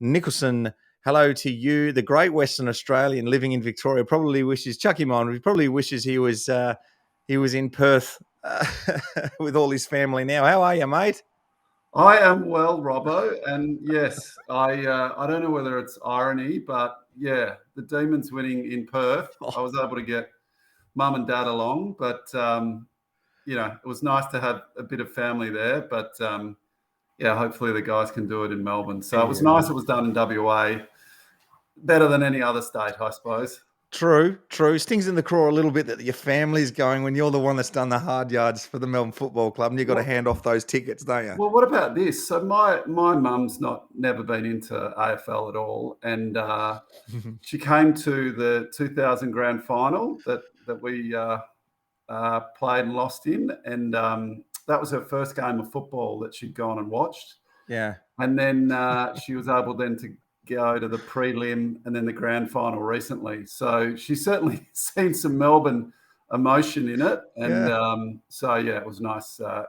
Nicholson, hello to you. The great Western Australian living in Victoria probably wishes, chuck him on, he probably wishes he was in Perth with all his family now. How are you, mate? I am well, Robbo, and yes, I don't know whether it's irony, but yeah, the Demons winning in Perth. I was able to get mum and dad along, but it was nice to have a bit of family there. But yeah, hopefully the guys can do it in Melbourne. So it was nice. It was done in WA, better than any other state, I suppose. True. Stings in the craw a little bit that your family's going when you're the one that's done the hard yards for the Melbourne Football Club, and you've got to hand off those tickets, don't you? Well, what about this? So my mum's never been into AFL at all, and she came to the 2000 grand final that we played and lost in, and that was her first game of football that she'd gone and watched. Yeah. And then she was able then to go to the prelim and then the grand final recently. So she's certainly seen some Melbourne emotion in it. And so, yeah, it was nice. It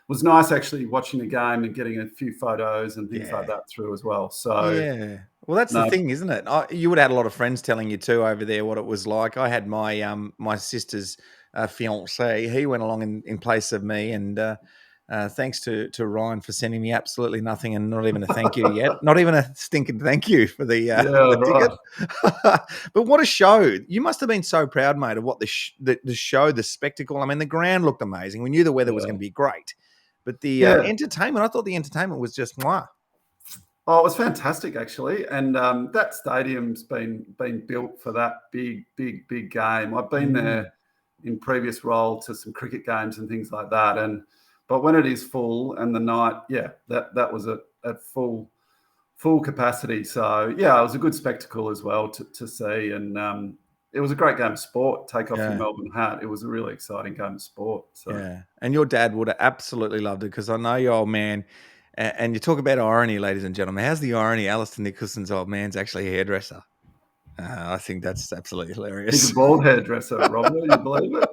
was nice actually watching the game and getting a few photos and things like that through as well. So yeah. Well, that's the thing, isn't it? You would have had a lot of friends telling you too over there what it was like. I had my my sister's fiance. He went along in place of me, and thanks to Ryan for sending me absolutely nothing and not even a thank you yet. Not even a stinking thank you for the ticket. But what a show. You must have been so proud, mate, of what the show, the spectacle. I mean, the ground looked amazing. We knew the weather was going to be great. But the entertainment, I thought the entertainment was just mwah. Oh, it was fantastic, actually. And that stadium's been built for that big game. I've been there in previous role to some cricket games and things like that. But when it is full and the night, that was at full capacity. So, yeah, it was a good spectacle as well to see. And it was a great game of sport. Take off your Melbourne hat. It was a really exciting game of sport. So. Yeah, and your dad would have absolutely loved it because I know your old man. And you talk about irony, ladies and gentlemen. How's the irony? Alistair Nicholson's old man's actually a hairdresser. I think that's absolutely hilarious. He's a bald hairdresser, Robert. You believe it?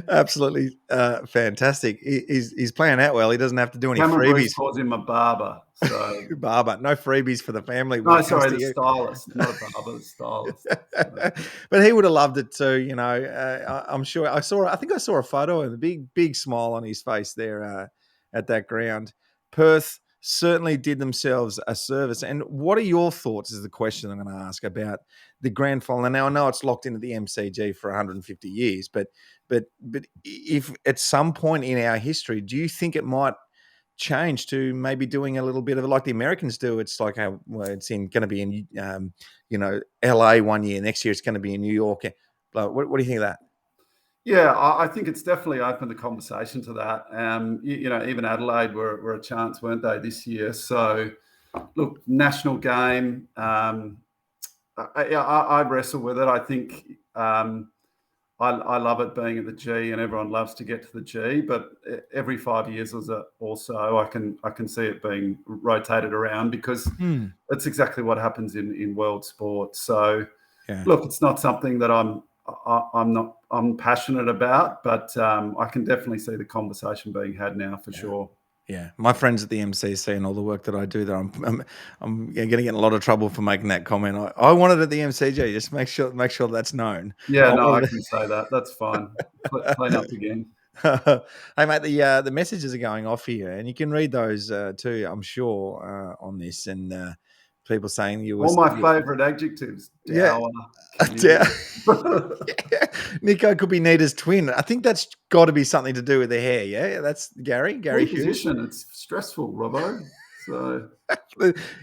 Absolutely fantastic. He's playing out well. He doesn't have to do any freebies. He calls him a barber. So. Barber. No freebies for the family. No, sorry, the stylist. Not a barber, the stylist. So. But he would have loved it too, you know. I'm sure. I think I saw a photo and a big smile on his face there at that ground. Perth certainly did themselves a service. And what are your thoughts is the question I'm going to ask about the grand final. Now, I know it's locked into the MCG for 150 years, but if at some point in our history, do you think it might change to maybe doing a little bit of it like the Americans do? It's like, it's going to be in, LA one year. Next year, it's going to be in New York. What do you think of that? Yeah, I think it's definitely opened the conversation to that. Even Adelaide were a chance, weren't they, this year? So, look, national game. I wrestle with it. I think I love it being at the G, and everyone loves to get to the G. But every 5 years also, I can see it being rotated around because that's exactly what happens in world sport. So, look, it's not something that I'm passionate about, but I can definitely see the conversation being had now for sure. Yeah, my friends at the MCC and all the work that I do there, I'm going to get in a lot of trouble for making that comment. I want it at the MCG. Just make sure that's known. Yeah, I can say that. That's fine. Clean up again. Hey, mate, the messages are going off here, and you can read those too, I'm sure, on this. And people saying you were all my favourite adjectives. Dower. Nico could be Nita's twin. I think that's got to be something to do with the hair. Yeah, that's Gary Hughes. Position. It's stressful, Robbo. So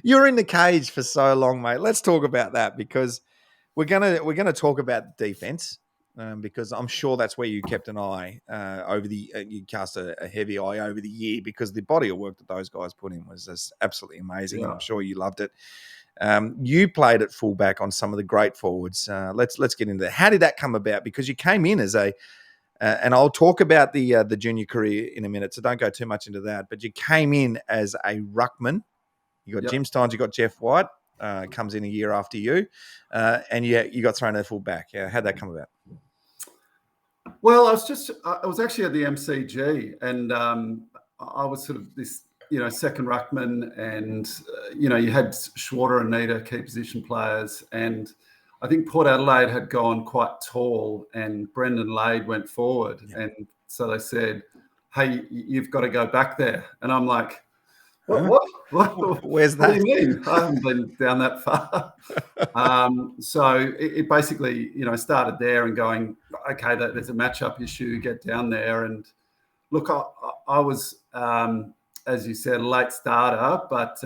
you're in the cage for so long, mate. Let's talk about that because we're gonna talk about defense. Because I'm sure that's where you kept an eye you cast a heavy eye over the year because the body of work that those guys put in was just absolutely amazing. Yeah. I'm sure you loved it. You played at fullback on some of the great forwards. Let's get into that. How did that come about? Because you came in as and I'll talk about the junior career in a minute, so don't go too much into that. But you came in as a ruckman. You got Jim Steins, you got Jeff White. Comes in a year after you, and you got thrown at fullback. How'd that come about? Well, I was actually at the MCG, and I was sort of this second ruckman, and you had Schwarter and Nita key position players, and I think Port Adelaide had gone quite tall, and Brendan Lade went forward, and so they said, "Hey, you've got to go back there," and I'm like, "What? Where's that? What do you mean? I haven't been down that far." So it basically, started there and going, okay, there's a matchup issue. Get down there, and look, I was, as you said, a late starter, but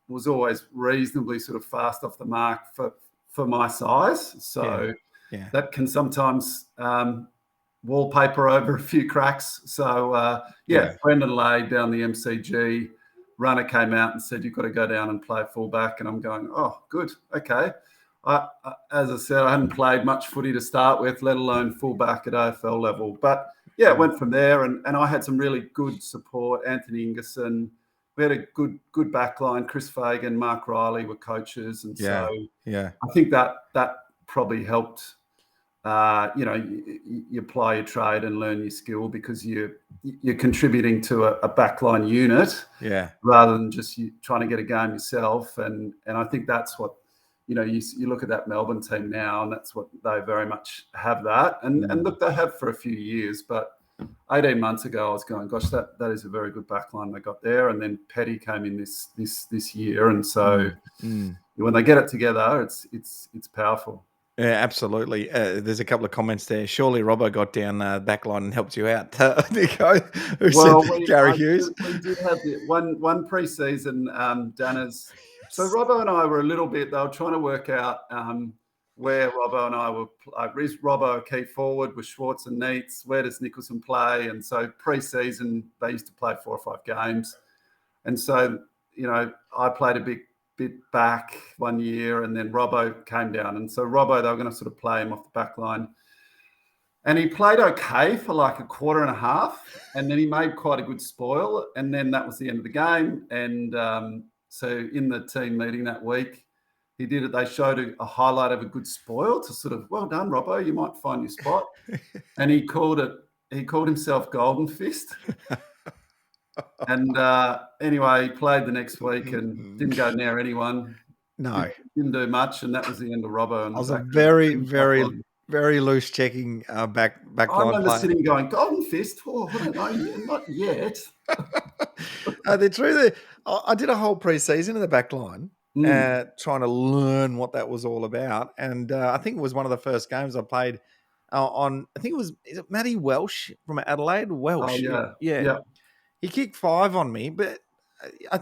was always reasonably sort of fast off the mark for my size. So that can sometimes wallpaper over a few cracks. So Brendan Lade down the MCG. Runner came out and said, "You've got to go down and play fullback." And I'm going, "Oh, good. Okay." As I said, I hadn't played much footy to start with, let alone fullback at AFL level. But it went from there, and I had some really good support. Anthony Ingerson, we had a good back line. Chris Fagan, Mark Riley were coaches, and so I think that probably helped. You apply your trade and learn your skill because you're contributing to a backline unit, rather than just you trying to get a game yourself. And I think that's what you look at that Melbourne team now, and that's what they very much have that. And look, they have for a few years, but 18 months ago I was going, gosh, that is a very good backline they got there. And then Petty came in this year, and so when they get it together, it's powerful. Yeah, absolutely. There's a couple of comments there. Surely Robbo got down back line and helped you out, Nico. Gary Hughes. We did have one pre-season, Danners. So Robbo and I were a little bit, they were trying to work out where Robbo and I were. Is Robbo a key forward with Schwartz and Neitz? Where does Nicholson play? And so pre-season, they used to play 4 or 5 games. And so, I played a bit back one year, and then Robbo came down, and so Robbo, they were going to sort of play him off the back line, and he played okay for like a quarter and a half, and then he made quite a good spoil, and then that was the end of the game. And so in the team meeting that week, they showed a highlight of a good spoil to sort of, well done, Robbo, you might find your spot. And he called himself Golden Fist. And anyway, he played the next week and didn't go near anyone. No. Didn't do much, and that was the end of Robbo. And I was a very, very, very loose checking back line. I remember sitting going, Golden Fist? Oh, I don't know, not yet. The truth is, I did a whole pre-season in the back line, trying to learn what that was all about. And I think it was one of the first games I played on, I think is it Matty Welsh from Adelaide? Welsh. Oh, yeah. He kicked 5 on me, but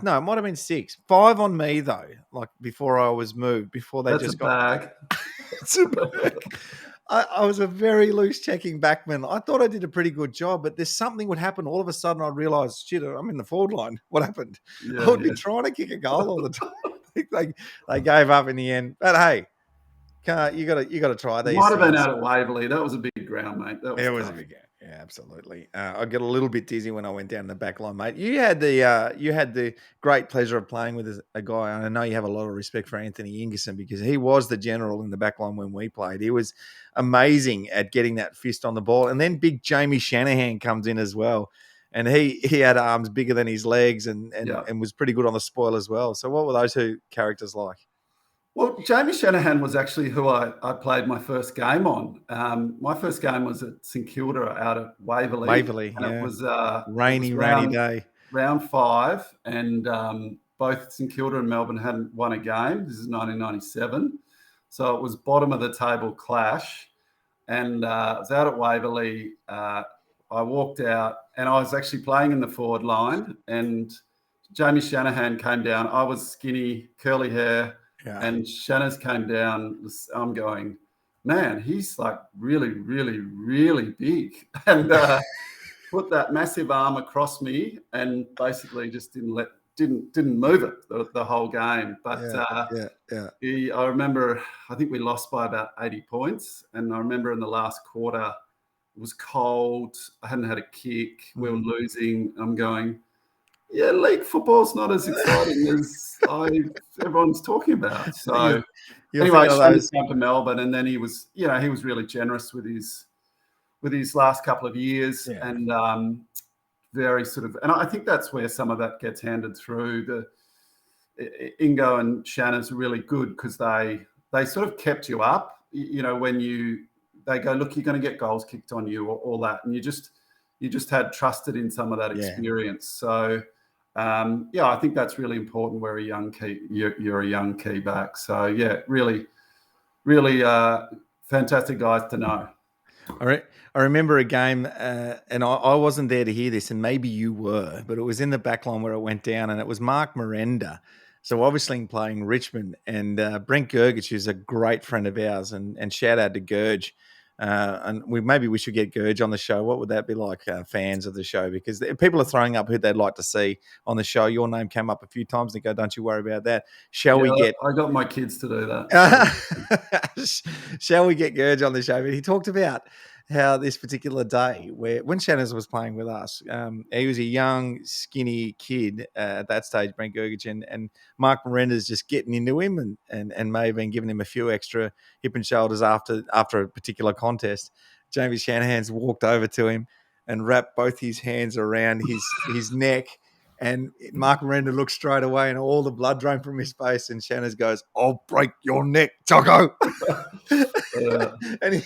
no, it might have been 6. 5 on me though, like before I was moved, before they just got bag. It's a bag. I was a very loose checking backman. I thought I did a pretty good job, but there's something would happen. All of a sudden I'd realize, shit, I'm in the forward line. What happened? I would be trying to kick a goal all the time. I think they gave up in the end. But hey, you got to try these. Might have been out at Waverley. That was a big ground, mate. It was a big game. Yeah, absolutely. I got a little bit dizzy when I went down the back line, mate. You had the great pleasure of playing with a guy, and I know you have a lot of respect for Anthony Ingerson because he was the general in the back line when we played. He was amazing at getting that fist on the ball. And then big Jamie Shanahan comes in as well. And he had arms bigger than his legs and was pretty good on the spoil as well. So what were those two characters like? Well, Jamie Shanahan was actually who I played my first game on. My first game was at St Kilda out at Waverley. And it was rainy day. Round 5, and both St Kilda and Melbourne hadn't won a game. This is 1997. So it was bottom of the table clash. And I was out at Waverley. I walked out, and I was actually playing in the forward line. And Jamie Shanahan came down. I was skinny, curly hair. Yeah. And Shanners came down. I'm going, man, he's like really, really, really big, and put that massive arm across me, and basically just didn't move it the whole game. But I remember, I think we lost by about 80 points, and I remember in the last quarter it was cold. I hadn't had a kick. We were losing. I'm going, yeah, league football's not as exciting as everyone's talking about. So anyway, Shane came to Melbourne, and then he was really generous with his last couple of years. And very sort of, and I think that's where some of that gets handed through. The Ingo and Shanna's really good because they sort of kept you up. You know, when they go, look, you're going to get goals kicked on you, or all that, and you just had trusted in some of that experience. So I think that's really important. Where you're a young key back. So yeah, really, really fantastic guys to know. All right. I remember a game, and I wasn't there to hear this, and maybe you were, but it was in the back line where it went down, and it was Mark Miranda. So obviously playing Richmond, and Brent Gergich, who's a great friend of ours, and shout out to Gerge. And maybe we should get Gerge on the show. What would that be like, fans of the show? Because people are throwing up who they'd like to see on the show. Your name came up a few times. They go, don't you worry about that. I got my kids to do that. Shall we get Gerge on the show? But he talked about how this particular day, when Shannons was playing with us, he was a young, skinny kid at that stage, Brent Gergich, and Mark Miranda's just getting into him and may have been giving him a few extra hip and shoulders after a particular contest. Jamie Shanahan's walked over to him and wrapped both his hands around his neck. And Mark Miranda looked straight away, and all the blood drained from his face. And Shannons goes, "I'll break your neck, Jocko." And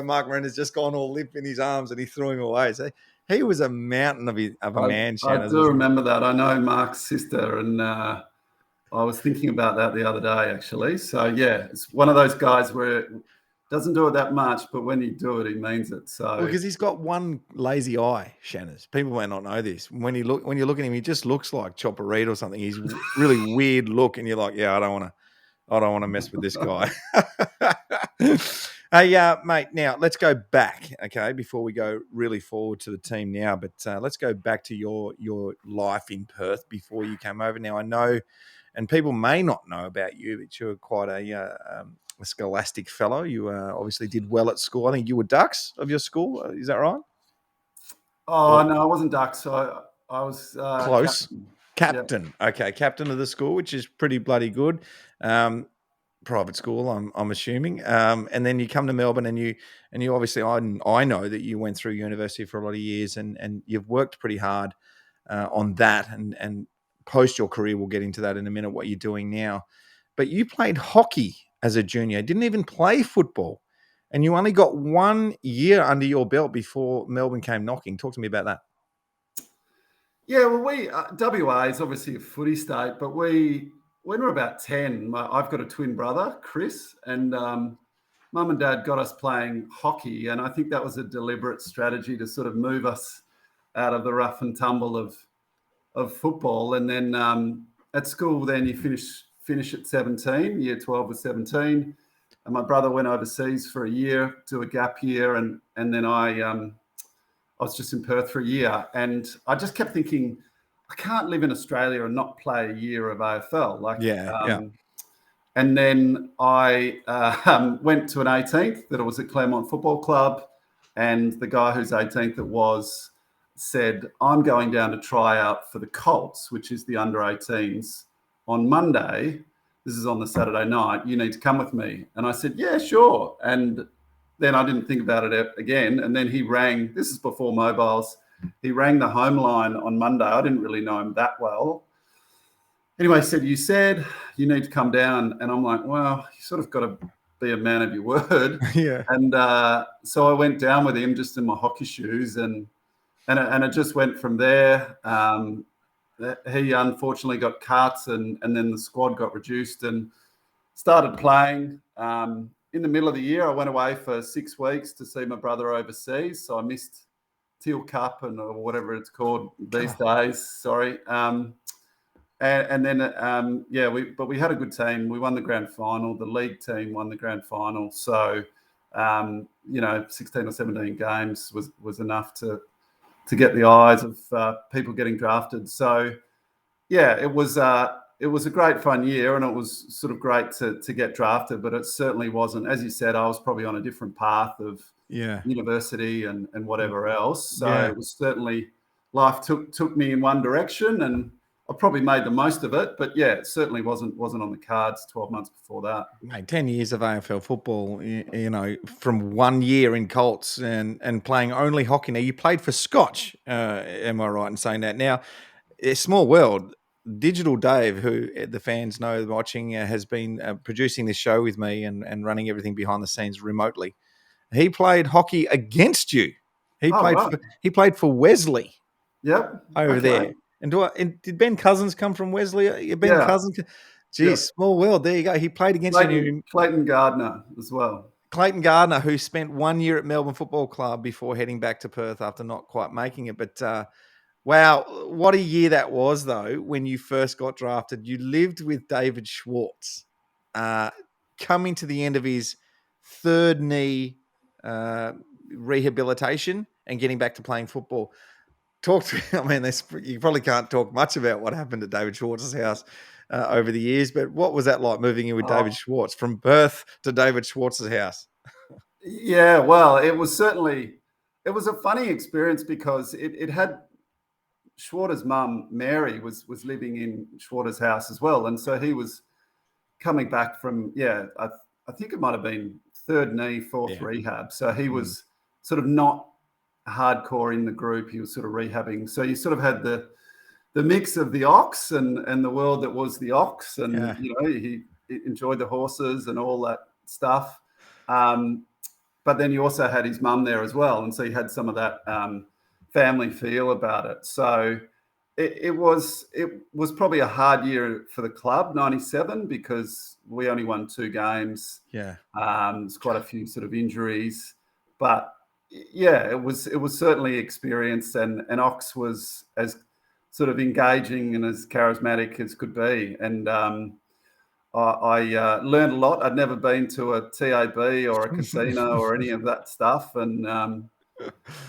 Mark Miranda's just gone all limp in his arms, and he threw him away. So he was a mountain of a man. I do remember that. I know Mark's sister, and I was thinking about that the other day, actually. So yeah, it's one of those guys where it doesn't do it that much, but when he do it, he means it. So because he's got one lazy eye, Shannons. People may not know this. When you look at him, he just looks like Chopper Reed or something. He's really weird look, and you're like, yeah, I don't want to mess with this guy. Hey, mate, now let's go back, okay, before we go really forward to the team now. But let's go back to your life in Perth before you came over. Now, I know, and people may not know about you, but you're quite a scholastic fellow. You obviously did well at school. I think you were Ducks of your school. Is that right? Oh, no, I wasn't Ducks. So I was close. Captain. Yeah. Okay, captain of the school, which is pretty bloody good. Private school, I'm assuming. And then you come to Melbourne, and you obviously, I know that you went through university for a lot of years, and you've worked pretty hard on that, and post your career, we'll get into that in a minute, what you're doing now. But you played hockey as a junior, didn't even play football, and you only got 1 year under your belt before Melbourne came knocking. Talk to me about that. Yeah, well, WA is obviously a footy state, but when we're about 10, I've got a twin brother, Chris, and Mum and Dad got us playing hockey, and I think that was a deliberate strategy to sort of move us out of the rough and tumble of football. And then at school, then you finish at 17, year 12 was 17, and my brother went overseas for a year, do a gap year, and then I was just in Perth for a year, and I just kept thinking, I can't live in Australia and not play a year of AFL. And then I went to an 18th that it was at Claremont Football Club, and the guy whose 18th said, I'm going down to try out for the Colts, which is the under 18s, on Monday. This is on the Saturday night. You need to come with me. And I said, yeah, sure. And then I didn't think about it again. And then he rang, this is before mobiles, he rang the home line on Monday. I didn't really know him that well. Anyway, he said, you said you need to come down. And I'm like, well, you sort of got to be a man of your word. Yeah. And so I went down with him just in my hockey shoes, and it just went from there. He unfortunately got cuts, and then the squad got reduced, and started playing. In the middle of the year, I went away for 6 weeks to see my brother overseas. So I missed Teal Cup or whatever it's called these days. Sorry. And then, we had a good team. We won the grand final. The league team won the grand final. So, 16 or 17 games was enough to get the eyes of people getting drafted. So, yeah, it was a great fun year, and it was sort of great to get drafted, but it certainly wasn't, as you said, I was probably on a different path of university and whatever else. So it was certainly, life took me in one direction, and I probably made the most of it, but yeah, it certainly wasn't on the cards 12 months before that. Mate, 10 years of AFL football, from 1 year in Colts and playing only hockey. Now, you played for Scotch, am I right in saying that? Now, a small world. Digital Dave, who the fans know watching, has been producing this show with me and running everything behind the scenes remotely. He played hockey against you. He played for Wesley. Yep. Over there. And did Ben Cousins come from Wesley? Ben Cousins? Geez, small world. There you go. He played against you. Clayton Gardner as well. Clayton Gardner, who spent 1 year at Melbourne Football Club before heading back to Perth after not quite making it. But wow, what a year that was, though, when you first got drafted. You lived with David Schwartz, coming to the end of his third knee rehabilitation and getting back to playing football. Talk to I mean, you probably can't talk much about what happened at David Schwartz's house over the years, but what was that like moving in with David Schwartz from Perth to David Schwartz's house? Yeah, well, it was a funny experience because it had Schwartz's mum, Mary, was living in Schwartz's house as well. And so he was coming back from, I think it might have been third knee, fourth rehab. So he was sort of not hardcore in the group. He was sort of rehabbing. So you sort of had the mix of the ox and the world that was the ox. And, he enjoyed the horses and all that stuff. But then you also had his mum there as well. And so you had some of that family feel about it. So it was probably a hard year for the club, 97, because we only won 2 games. Yeah. There's quite a few sort of injuries. But yeah, it was certainly experienced, and Ox was as sort of engaging and as charismatic as could be. And I learned a lot. I'd never been to a TAB or a casino or any of that stuff, and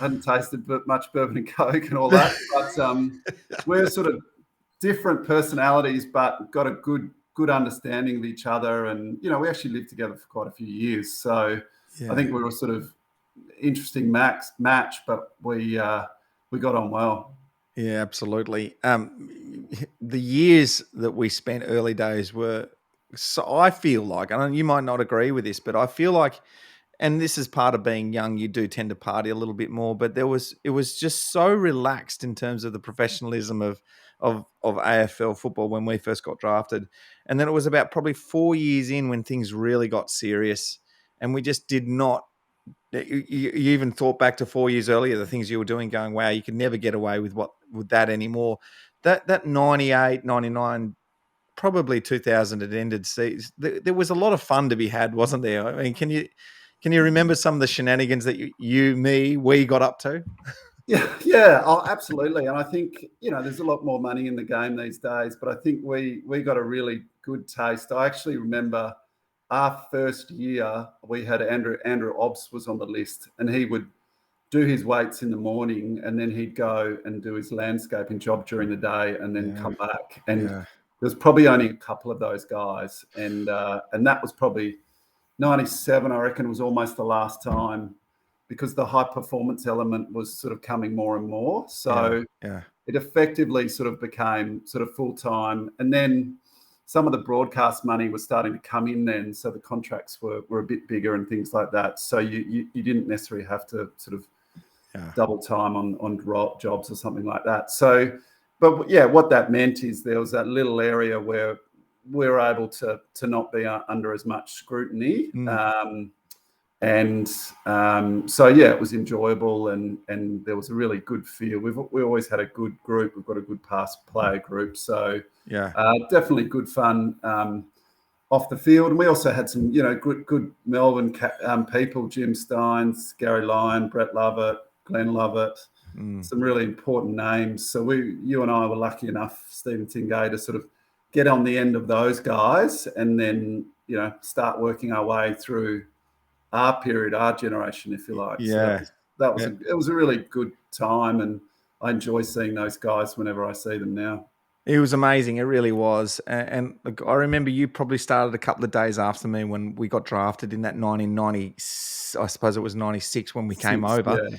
hadn't tasted much bourbon and coke and all that. But we're sort of different personalities, but got a good understanding of each other. And we actually lived together for quite a few years. So I think we were sort of interesting match, but we got on well. Yeah, absolutely. The years that we spent early days were, so I feel like, and you might not agree with this, but I feel like, and this is part of being young, you do tend to party a little bit more, but it was just so relaxed in terms of the professionalism of AFL football when we first got drafted. And then it was about probably 4 years in when things really got serious, and we just did not. You even thought back to 4 years earlier, the things you were doing, going, wow, you could never get away with that anymore. That 98, 99, probably 2000 it ended. There was a lot of fun to be had, wasn't there? I mean, can you remember some of the shenanigans that we got up to? Yeah, absolutely. And I think, there's a lot more money in the game these days, but I think we got a really good taste. I actually remember our first year, we had Andrew Obbs was on the list, and he would do his weights in the morning, and then he'd go and do his landscaping job during the day, and then come back. And there's probably only a couple of those guys, and that was probably 97. I reckon was almost the last time, because the high performance element was sort of coming more and more. So it effectively sort of became sort of full time, and then some of the broadcast money was starting to come in then, so the contracts were a bit bigger and things like that. So you didn't necessarily have to sort of double time on jobs or something like that. So, but yeah, what that meant is there was that little area where we were able to not be under as much scrutiny. So yeah, it was enjoyable, and there was a really good feel. We always had a good group. We've got a good past player group, so definitely good fun off the field. And we also had some good Melbourne people: Jim Steins, Gary Lyon, Brett Lovett, Glenn Lovett, some really important names. So you and I were lucky enough, Stephen Tingay, to sort of get on the end of those guys, and then start working our way through our period, our generation, if you like. Yeah. So it was a really good time, and I enjoy seeing those guys whenever I see them now. It was amazing. It really was. And I remember you probably started a couple of days after me when we got drafted in that 1990, I suppose it was 96 when we came over. Yeah.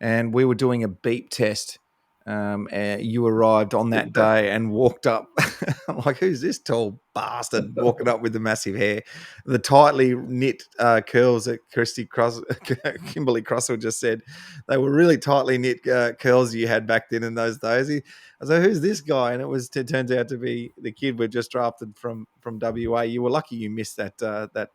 And we were doing a beep test you arrived on that day and walked up. I'm like, who's this tall bastard walking up with the massive hair? The tightly knit curls that Kimberly Crossell just said. They were really tightly knit curls you had back then in those days. I was like, who's this guy? And it turns out to be the kid we've just drafted from WA. You were lucky you missed that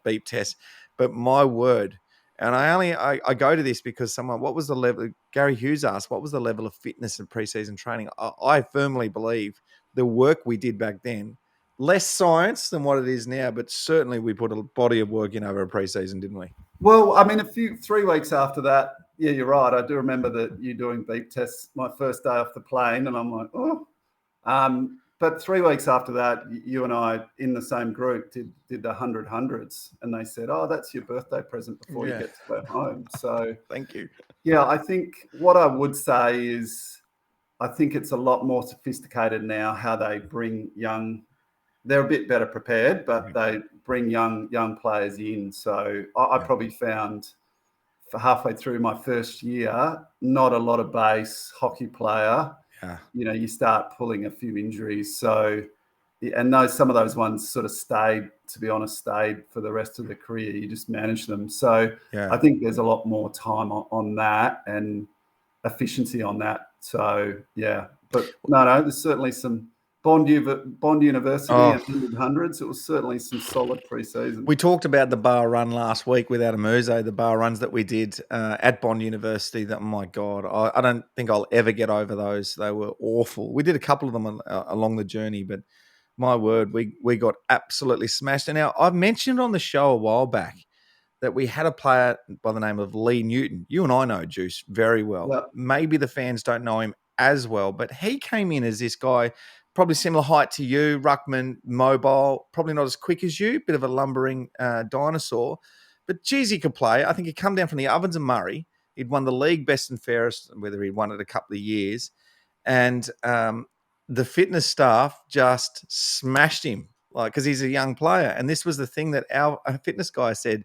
beep test. But my word, and I go to this because what was the level? Gary Hughes asked, what was the level of fitness and preseason training? I firmly believe the work we did back then, less science than what it is now, but certainly we put a body of work in over a preseason, didn't we? Well, I mean, 3 weeks after that, yeah, you're right. I do remember that you doing beep tests my first day off the plane, and I'm like, oh. But 3 weeks after that, you and I in the same group did the 100 hundreds, and they said, "Oh, that's your birthday present before you get to go home." So, thank you. Yeah, I think what I would say is, I think it's a lot more sophisticated now how they bring young. They're a bit better prepared, but they bring young players in. So I probably found for halfway through my first year, not a lot of base hockey player. Yeah. You start pulling a few injuries. So, and some of those ones sort of stayed for the rest of the career. You just manage them. So I think there's a lot more time on that and efficiency on that. So, yeah. But no, there's certainly some Bond University and 100s. It was certainly some solid pre-season. We talked about the bar run last week with Adam Uzo, the bar runs that we did at Bond University. That, my God, I don't think I'll ever get over those. They were awful. We did a couple of them along the journey, but my word, we got absolutely smashed. And now I've mentioned on the show a while back that we had a player by the name of Lee Newton. You and I know Juice very well. Yep. Maybe the fans don't know him as well, but he came in as this guy, probably similar height to you, ruckman, mobile, probably not as quick as you, bit of a lumbering dinosaur. But geez, he could play. I think he'd come down from the Ovens and Murray. He'd won the league best and fairest, whether he'd won it a couple of years. And the fitness staff just smashed him, because he's a young player. And this was the thing that our fitness guy said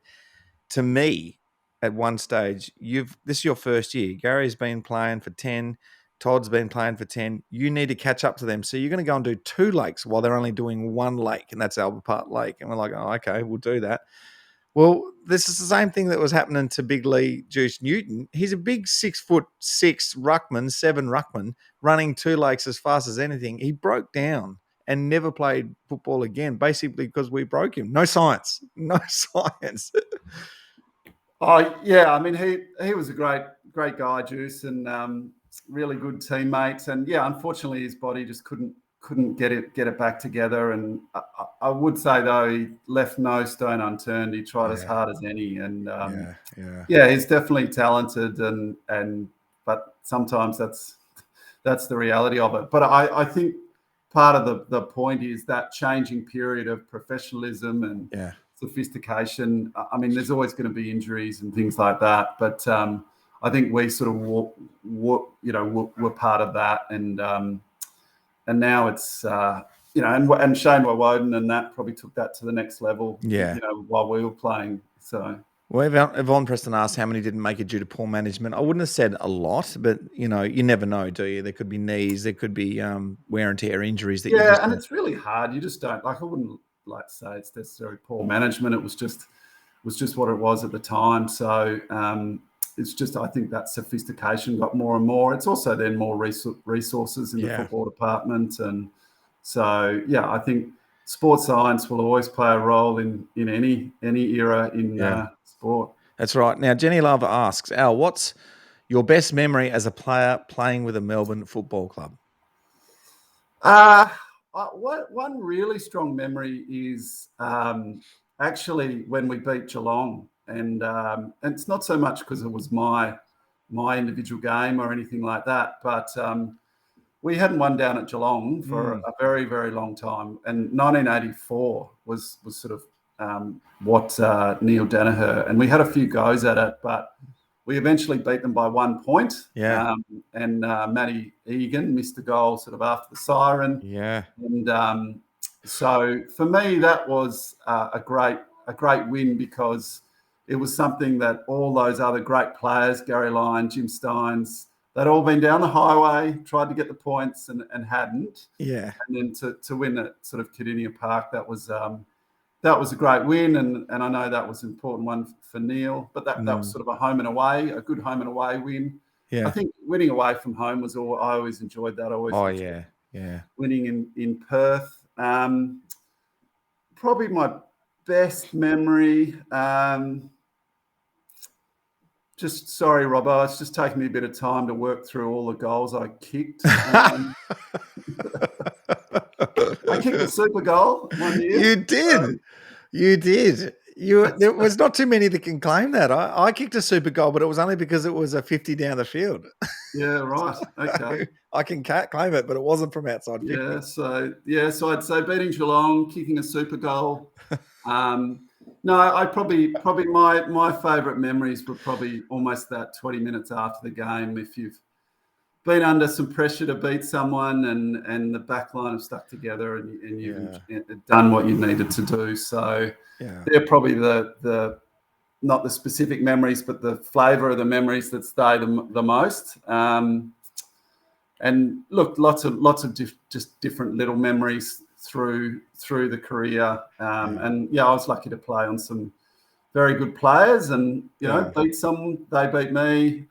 to me at one stage. This is your first year. Gary's been playing for 10. Todd's been playing for 10. You need to catch up to them. So you're going to go and do 2 lakes while they're only doing 1 lake, and that's Albert Park Lake. And we're like, oh, okay, we'll do that. Well, this is the same thing that was happening to Big Lee Juice Newton. He's a big 6'6" ruckman, 7 ruckman, running 2 lakes as fast as anything. He broke down and never played football again, basically because we broke him. No science. No science. Oh, yeah. I mean, he was a great guy, Juice, and really good teammates. And yeah, unfortunately, his body just couldn't get it back together. And I would say, though, he left no stone unturned. He tried as hard as any. And he's definitely talented. But sometimes that's the reality of it. But I think part of the point is that changing period of professionalism and sophistication. I mean, there's always going to be injuries and things like that, but I think we sort of we're part of that, and now it's and Shane Woden and that probably took that to the next level. While we were playing. So. Well, Yvonne Preston asked how many didn't make it due to poor management. I wouldn't have said a lot, but you never know, do you? There could be knees, there could be wear and tear injuries. And it's really hard. You just don't I wouldn't like to say it's necessarily poor management. It was just what it was at the time. So it's just, I think that sophistication got more and more. It's also then more resources in the football department, and so I think sports science will always play a role in any era in sport. That's right. Now, Jenny Love asks, Al, what's your best memory as a player playing with a Melbourne football club? One really strong memory is actually when we beat Geelong, and it's not so much because it was my individual game or anything like that, but we hadn't won down at Geelong for a very, very long time, and 1984 was sort of what Neil Danaher, and we had a few goes at it, but we eventually beat them by 1 point. And Matty Egan missed the goal sort of after the siren. And so for me, that was a great win, because it was something that all those other great players, Gary Lyon, Jim Steins, they'd all been down the highway, tried to get the points and hadn't. Yeah. And then to win at sort of Cardinia Park, that was a great win, and I know that was an important one for Neil. But that was sort of a good home and away win. Yeah. I think winning away from home was all. I always enjoyed that. I always enjoyed winning in Perth. Probably my best memory. Sorry, Robbo, it's just taking me a bit of time to work through all the goals I kicked. I kicked a super goal one year. You did. There was not too many that can claim that. I kicked a super goal, but it was only because it was a 50 down the field. Yeah, right. Okay. I can claim it, but it wasn't from outside 50. So I'd say beating Geelong, kicking a super goal. No, I probably my favourite memories were probably almost that 20 minutes after the game. If you've been under some pressure to beat someone and the back line have stuck together and you've done what you needed to do. So they're probably the not the specific memories, but the flavour of the memories that stay the most. And look, lots of just different little memories through the career. And I was lucky to play on some very good players and, beat some, they beat me,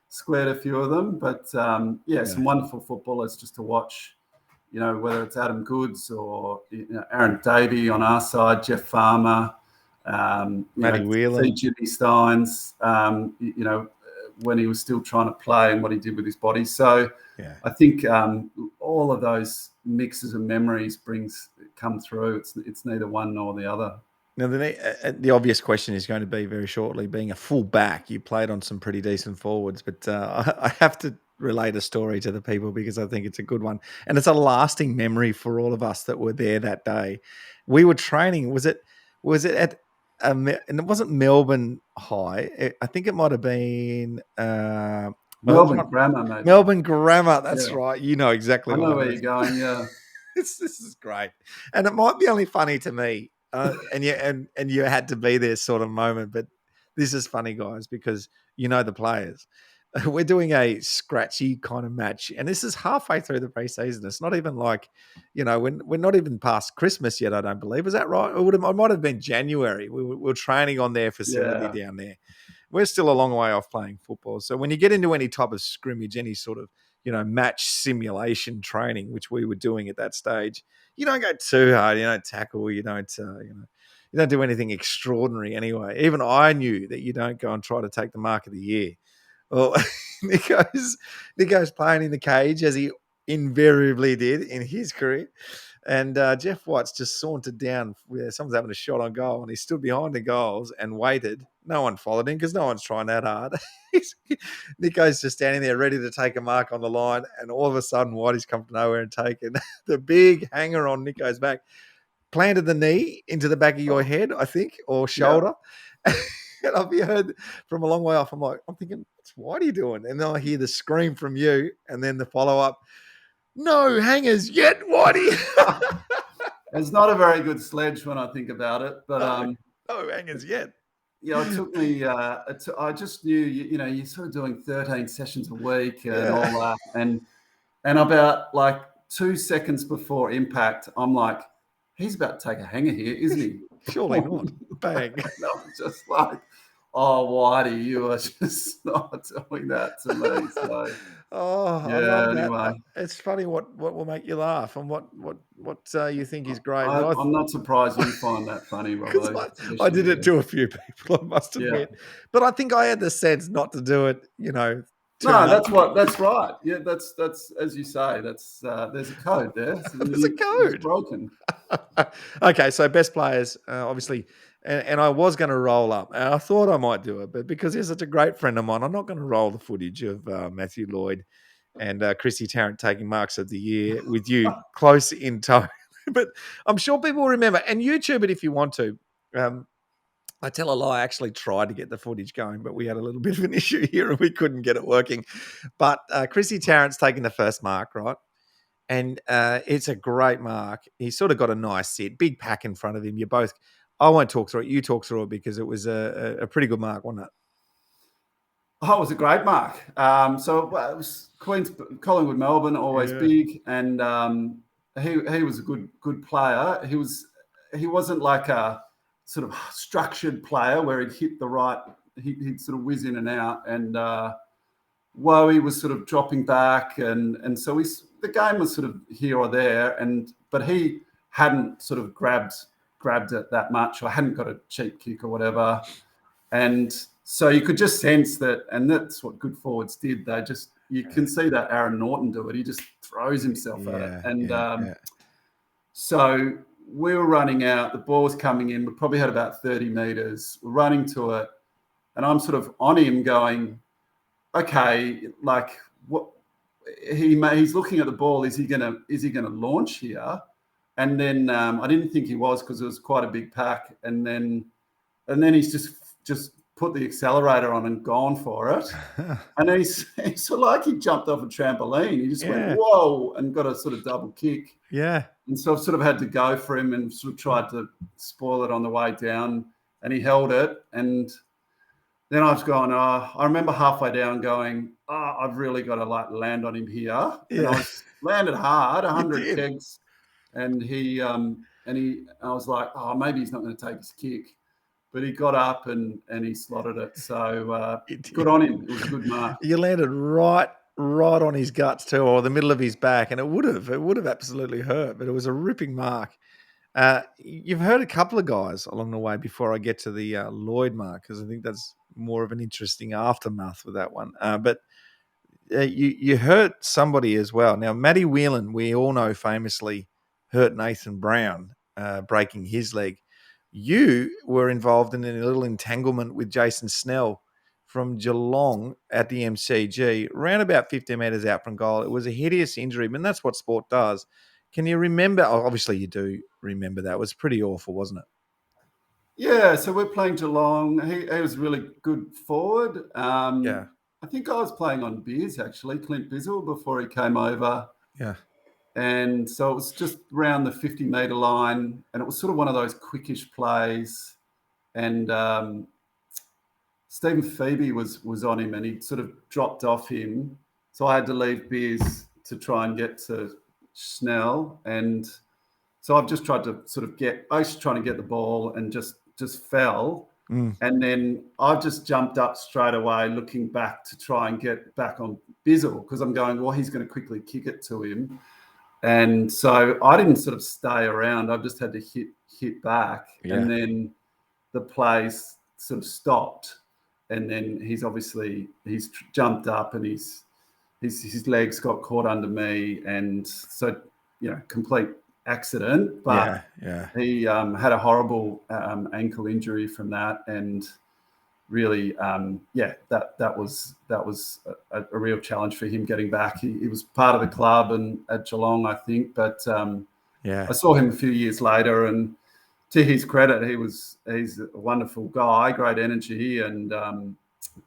squared a few of them, but some wonderful footballers just to watch, whether it's Adam Goods or Aaron Davey on our side, Jeff Farmer, Matty Whelan, Jimmy Steins, when he was still trying to play and what he did with his body. So I think all of those mixes of memories come through. It's neither one nor the other. Now, the obvious question is going to be very shortly, being a full back, you played on some pretty decent forwards, but I have to relate a story to the people because I think it's a good one. And it's a lasting memory for all of us that were there that day. We were training. Was it at and it wasn't Melbourne High. I think it might have been Melbourne Grammar, maybe. Melbourne Grammar. That's right. You know exactly. I know where you're going. Yeah, this is great, and it might be only funny to me, and you had to be there sort of moment. But this is funny, guys, because the players. We're doing a scratchy kind of match, and this is halfway through the preseason. It's not even like, we're not even past Christmas yet. I don't believe. Is that right? It might have been January. We were training on their facility down there. We're still a long way off playing football. So when you get into any type of scrimmage, any sort of match simulation training, which we were doing at that stage, you don't go too hard. You don't tackle. You don't you don't do anything extraordinary anyway. Even I knew that you don't go and try to take the mark of the year. Well, Nico's playing in the cage, as he invariably did in his career. And Jeff White's just sauntered down where someone's having a shot on goal, and he stood behind the goals and waited. No one followed him because no one's trying that hard. Nico's just standing there ready to take a mark on the line, and all of a sudden Whitey's come from nowhere and taken the big hanger on Nico's back, planted the knee into the back of your head, I think, or shoulder. Yeah. And I've heard from a long way off. I'm thinking, what's Whitey doing? And then I hear the scream from you, and then the follow-up, no hangers yet, Whitey. It's not a very good sledge when I think about it, but no hangers yet. It took me. I just knew, you're sort of doing 13 sessions a week and all that, and about like 2 seconds before impact, I'm like, he's about to take a hanger here, isn't he? Surely not. Bang. And I'm just like, oh, Whitey, you are just not doing that to me. So, I love that. It's funny what will make you laugh and what you think is great. I'm not surprised you find that funny, Rob. I did it to a few people, I must admit. But I think I had the sense not to do it, No, that's right. Yeah, that's as you say. That's there's a code there. There's a code. It's broken. Okay, so best players, obviously, and I was going to roll up, and I thought I might do it, but because he's such a great friend of mine, I'm not going to roll the footage of Matthew Lloyd and Chrissy Tarrant taking marks of the year with you close in tow. But I'm sure people will remember, and YouTube it if you want to. I tell a lie, I actually tried to get the footage going, but we had a little bit of an issue here and we couldn't get it working. But Chrissy Tarrant's taking the first mark, right? And it's a great mark. He's sort of got a nice sit, big pack in front of him. I won't talk through it. You talk through it because it was a pretty good mark, wasn't it? Oh, it was a great mark. It was Collingwood, Melbourne, always big, and he was a good player. He wasn't like a sort of structured player where he'd hit the right, he'd sort of whiz in and out, and Wowie was sort of dropping back, and so the game was sort of here or there, but he hadn't sort of grabbed it that much, or hadn't got a cheap kick or whatever. And so you could just sense that, and that's what good forwards did. You can see that Aaron Norton do it. He just throws himself at it. And so we were running out, the ball was coming in, we probably had about 30 meters, we're running to it, and I'm sort of on him going, okay, like what he's looking at the ball, is he gonna launch here? And then I didn't think he was, because it was quite a big pack, and then he's just put the accelerator on and gone for it. And he's sort of like he jumped off a trampoline. He just went, whoa, and got a sort of double kick. Yeah. And so I've sort of had to go for him and sort of tried to spoil it on the way down, and he held it. And then I was going, I remember halfway down going, I've really got to like land on him here. Yeah. And I landed hard, 100 pegs. And I was like, maybe he's not going to take his kick. But he got up and he slotted it. So good on him. It was a good mark. You landed right on his guts too, or the middle of his back, and it would have absolutely hurt. But it was a ripping mark. You've heard a couple of guys along the way before I get to the Lloyd mark, because I think that's more of an interesting aftermath with that one. But you hurt somebody as well. Now, Matty Whelan, we all know famously hurt Nathan Brown, breaking his leg. You were involved in a little entanglement with Jason Snell from Geelong at the MCG, around about 15 metres out from goal. It was a hideous injury, but that's what sport does. Can you remember? Obviously, you do remember that. It was pretty awful, wasn't it? Yeah, so we're playing Geelong. He was really good forward. I think I was playing on Biz, actually, Clint Bizzle, before he came over. Yeah. And so it was just around the 50-metre line, and it was sort of one of those quickish plays. And Stephen Phoebe was on him, and he sort of dropped off him. So I had to leave Biz to try and get to Snell. And so I've just tried to sort of I was trying to get the ball and just fell. And then I've just jumped up straight away, looking back to try and get back on Bizzle, because I'm going, well, he's going to quickly kick it to him. And so I didn't sort of stay around. I've just had to hit back. Yeah. And then the plays sort of stopped. And then he's jumped up, and his legs got caught under me. And so, complete accident. But he had a horrible ankle injury from that. And really, that was a real challenge for him getting back. He was part of the club and at Geelong, I think. But I saw him a few years later, and to his credit, he's a wonderful guy, great energy, and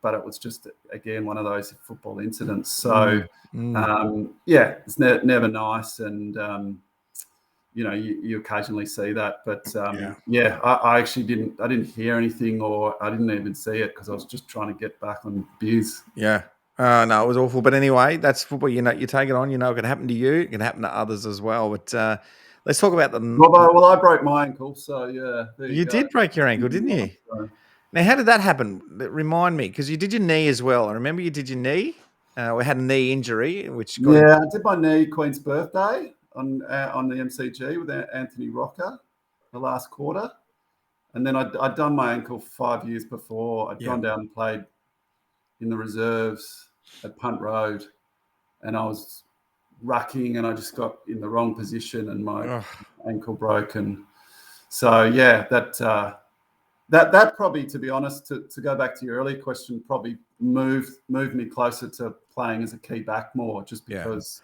but it was just again one of those football incidents. So it's never nice, and you occasionally see that, but I actually didn't hear anything, or I didn't even see it, because I was just trying to get back on Biz. Yeah. No, it was awful. But anyway, that's football. You take it on. It can happen to you. It can happen to others as well. But let's talk about Well, I broke my ankle, so yeah. You did break your ankle, didn't you? So. Now, how did that happen? Remind me, because you did your knee as well. I remember you did your knee. We had a knee injury, which I did my knee Queen's birthday on the MCG with Anthony Rocker, the last quarter. And then I'd done my ankle 5 years before. I'd gone down and played in the reserves at Punt Road, and I was rucking, and I just got in the wrong position, and my ankle broke. And so, that probably, to be honest, to go back to your earlier question, probably moved me closer to playing as a key back more, just because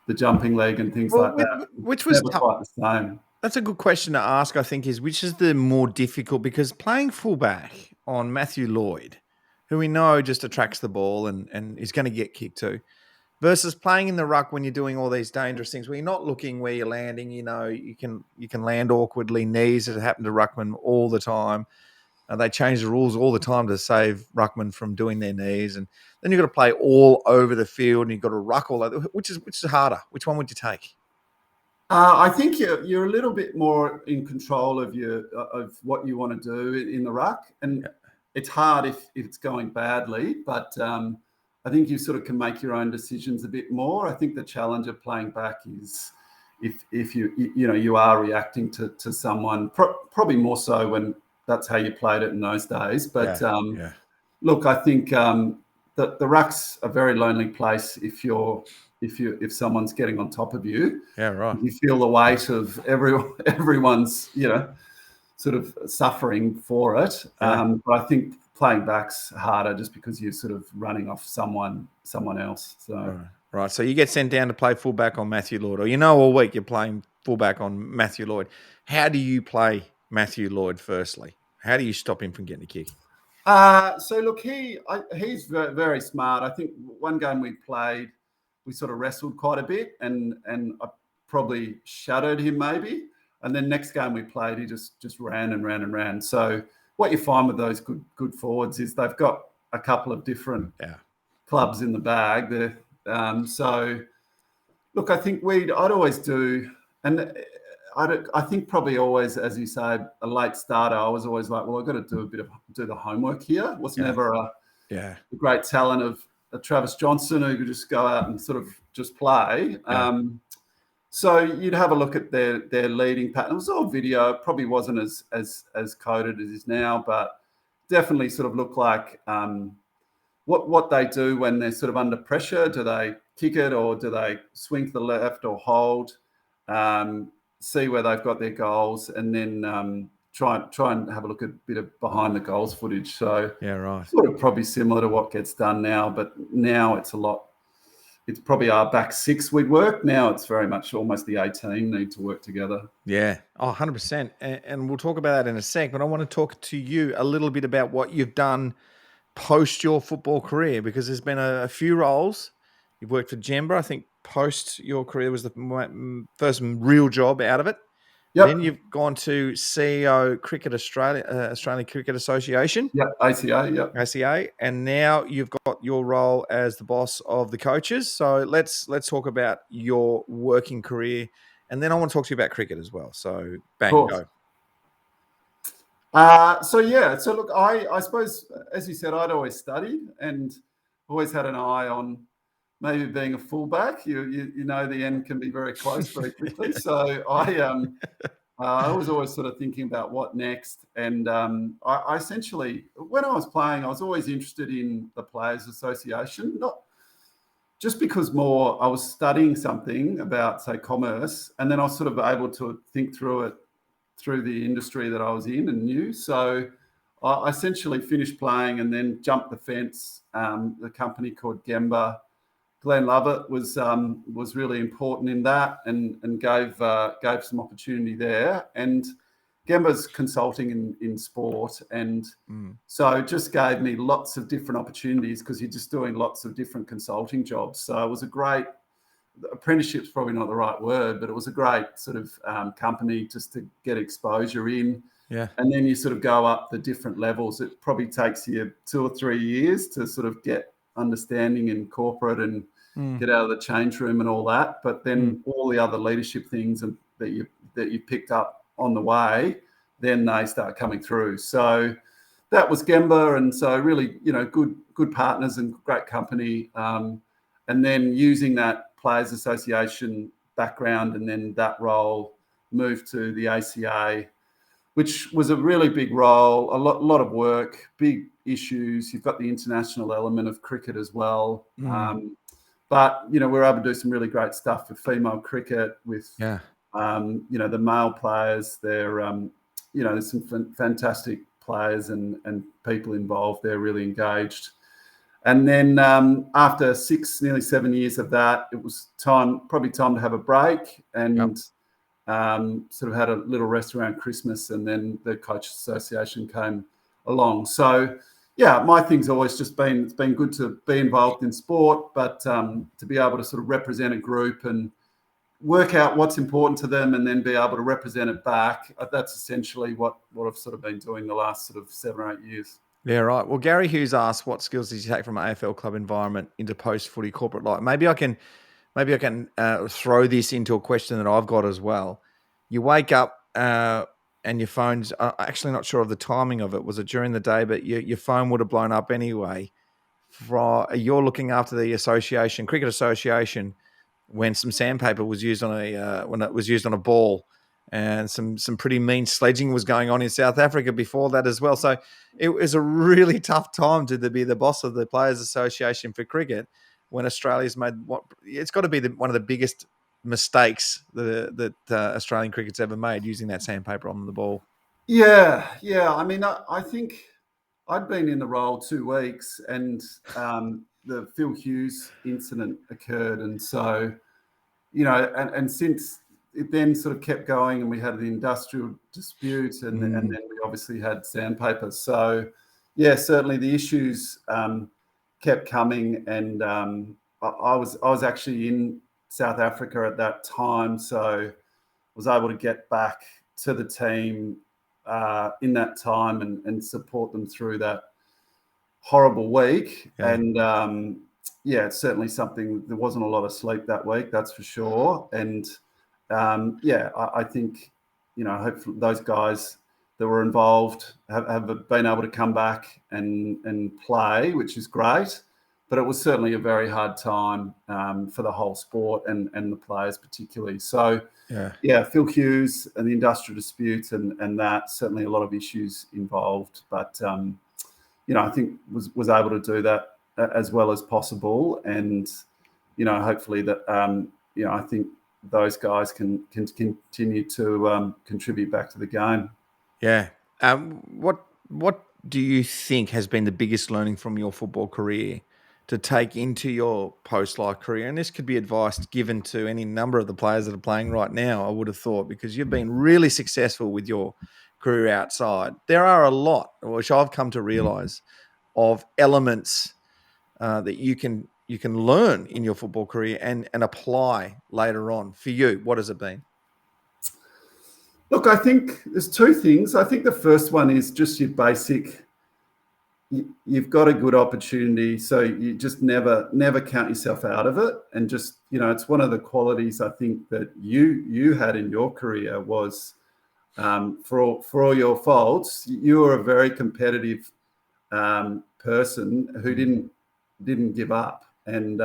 the jumping leg and things like that. Which was never quite the same. That's a good question to ask, I think, is which is the more difficult? Because playing fullback on Matthew Lloyd, who we know just attracts the ball and is going to get kicked too, versus playing in the ruck when you're doing all these dangerous things where you're not looking where you're landing. You can land awkwardly, knees that happen to ruckman all the time. They change the rules all the time to save ruckmen from doing their knees, and then you've got to play all over the field, and you've got to ruck all over. Which is harder? Which one would you take? I think you're a little bit more in control of what you want to do in the ruck, and it's hard if it's going badly. But I think you sort of can make your own decisions a bit more. I think the challenge of playing back is if you are reacting to someone, probably more so when that's how you played it in those days. But look, I think that the ruck's a very lonely place if someone's getting on top of you. Yeah, right. You feel the weight of everyone's, sort of suffering for it. Yeah. But I think playing back's harder just because you're sort of running off someone else. So right. So you get sent down to play fullback on Matthew Lloyd, or all week you're playing fullback on Matthew Lloyd. How do you play Matthew Lloyd? Firstly, how do you stop him from getting a kick? So look, he's very, very smart. I think one game we played, we sort of wrestled quite a bit, and I probably shadowed him maybe. And then next game we played, he just ran and ran and ran. So what you find with those good forwards is they've got a couple of different clubs in the bag. So look, I think I'd always do, and I think probably always, as you say, a late starter. I was always like, well, I've got to do the homework here. It was never a great talent of Travis Johnson who could just go out and sort of just play. So you'd have a look at their leading pattern. It was all video. It probably wasn't as coded as it is now, but definitely sort of looked like what they do when they're sort of under pressure. Do they kick it, or do they swing to the left or hold? See where they've got their goals, and then try and have a look at a bit of behind the goals footage. So sort of probably similar to what gets done now, but now it's probably our back six we'd work. Now it's very much almost the 18 need to work together. Yeah, 100%. And we'll talk about that in a sec, but I want to talk to you a little bit about what you've done post your football career, because there's been a few roles. You've worked for Jemba. I think post your career was the first real job out of it. Yep. Then you've gone to CEO Cricket Australia, Australian Cricket Association. Yep, ACA, yep. ACA, and now you've got your role as the boss of the coaches. So let's talk about your working career, and then I want to talk to you about cricket as well. So bang, go. So look, I suppose, as you said, I'd always studied and always had an eye on maybe being a fullback. You know the end can be very close very quickly. So I was always sort of thinking about what next. And I essentially, when I was playing, I was always interested in the Players Association, not just because more I was studying something about, say, commerce, and then I was sort of able to think through it through the industry that I was in and knew. So I essentially finished playing and then jumped the fence. The company called Gemba, Glenn Lovett was really important in that, and gave some opportunity there. And Gemba's consulting in sport, and so it just gave me lots of different opportunities because you're just doing lots of different consulting jobs. So it was a great apprenticeship's probably not the right word, but it was a great sort of company just to get exposure in. Yeah. And then you sort of go up the different levels. It probably takes you 2 or 3 years to sort of get understanding in corporate and get out of the change room and all that. But then all the other leadership things that you picked up on the way, then they start coming through. So that was Gemba, and so really, good partners and great company. And then using that Players Association background and then that role, moved to the ACA, which was a really big role, a lot of work, big issues. You've got the international element of cricket as well. But, we're able to do some really great stuff with female cricket, with, the male players. There's some fantastic players and people involved. They're really engaged. And then after nearly 7 years of that, it was probably time to have a break, and sort of had a little rest around Christmas, and then the Coaches Association came along. So, my thing's always just been, it's been good to be involved in sport, but to be able to sort of represent a group and work out what's important to them and then be able to represent it back. That's essentially what I've sort of been doing the last sort of 7 or 8 years. Yeah, right. Well, Gary Hughes asked, what skills did you take from an AFL club environment into post-footy corporate life? Maybe I can throw this into a question that I've got as well. You wake up and your phone's actually not sure of the timing of it. Was it during the day? But your phone would have blown up anyway. You're looking after the cricket association, when some sandpaper was used on a ball, and some pretty mean sledging was going on in South Africa before that as well. So it was a really tough time to be the boss of the Players Association for cricket when Australia's made it's got to be one of the biggest mistakes that Australian cricket's ever made, using that sandpaper on the ball. Yeah. I mean, I think I'd been in the role 2 weeks, and the Phil Hughes incident occurred, and so and since it then sort of kept going, and we had the industrial dispute, and then we obviously had sandpaper. So yeah, certainly the issues kept coming, and I was actually in South Africa at that time, so was able to get back to the team in that time and support them through that horrible week. Yeah. And it's certainly something. There wasn't a lot of sleep that week, that's for sure. And I think hopefully those guys that were involved have been able to come back and play, which is great. But it was certainly a very hard time for the whole sport and the players particularly. So Phil Hughes and the industrial disputes and that, certainly a lot of issues involved. But I think was able to do that as well as possible, and hopefully that I think those guys can continue to contribute back to the game. Yeah. What do you think has been the biggest learning from your football career to take into your post-life career? And this could be advice given to any number of the players that are playing right now, I would have thought, because you've been really successful with your career outside. There are a lot, which I've come to realise, of elements that you can learn in your football career and apply later on. For you, what has it been? Look, I think there's 2 things. I think the first one is just your basic. You've got a good opportunity, so you just never count yourself out of it. And just it's one of the qualities I think that you had in your career was, for all your faults, you were a very competitive person who didn't give up. And